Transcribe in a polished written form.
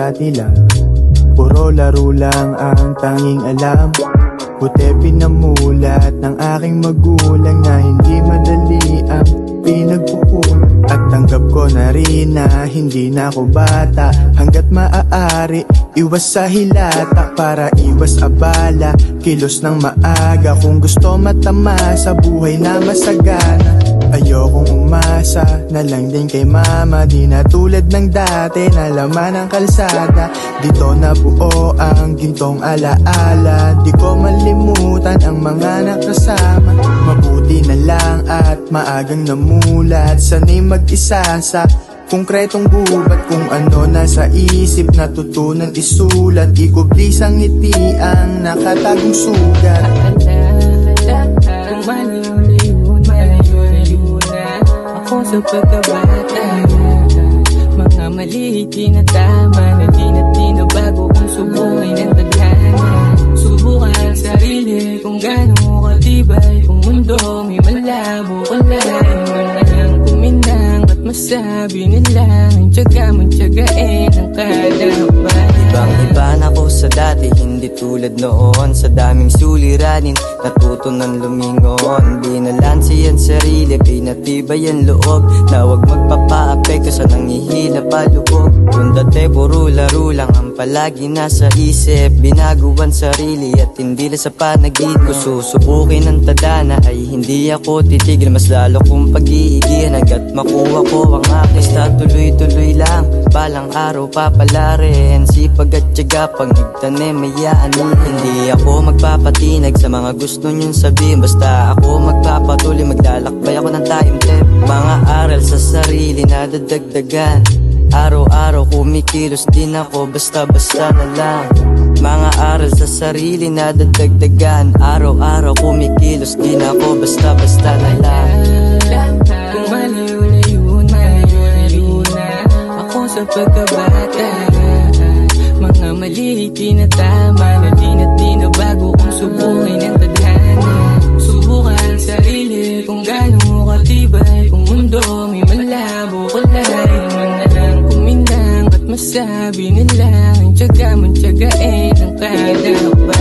dati lang. Puro laro lang ang tanging alam. Buti pinamulat ng aking magulang na hindi madali ang pinagpupunan. At tanggap ko na rin na hindi na ako bata. Hanggat maaari, iwas sa hilata para iwas abala. Kilos ng maaga kung gusto matama sa buhay na masagana. Ayokong umasa na lang din kay mama. Di na tulad ng dati na laman ng kalsada. Dito na buo ang gintong alaala. Di ko malimutan ang mga nakasama. Mabuti na lang at maagang namulat. Sana'y mag-isa sa konkretong gubat. Kung ano nasa isip natutunan isulat. Ikublis ang ngiti ang nakatagong sugat. Kung malayo na ako sa pagkabata. Mga mali tinatama na di na tinabago. Kung subukay ng tadhana, subukan sarili kung gano'ng katibay. Kung mundo may malabo kalahin mo nang kuminang. At masabi nila ang tiyaga mong tiyagain ang kalaban. Ibang-iba na ko sa dati, hindi tulad noon. Sa daming suliranin, natuto ng lumingon. Binalansi ang sarili, pinatibay ang loob. Na huwag magpapa-apekto sa nangihila palubog. Kung dati puro laro lang ang palagi nasa isip. Binaguan sarili at hindi lang sa panagid ko. Susubukin ang tadhana ay hindi ako titigil. Mas lalo kong pag-iigihan hanggat makuha ko ang akin. Basta tuloy-tuloy lang, balang araw papalarin. Sipag at tiyaga pag nagtanim may aanihin. Hindi ako magpapatinag sa mga gusto niyong sabihin. Basta ako magpapatuloy, maglalakbay ako ng time-tip. Mga aral sa sarili na dadagdagan. Araw-araw kumikilos din ako, basta-basta na lang. Mga aral sa sarili na dadagdagan. Araw-araw kumikilos din ako, basta-basta na lang. Kung malayo na ako sa pagkabata. Mga mali tinatama na di na tinabago. Kung subukay ng tadhana, subukan sarili kung gano'ng katibay. Kung mundo may malabo kalahin mo na lang kuminang. At masabi nila ang tiyaga mong tiyagain ang kalaban.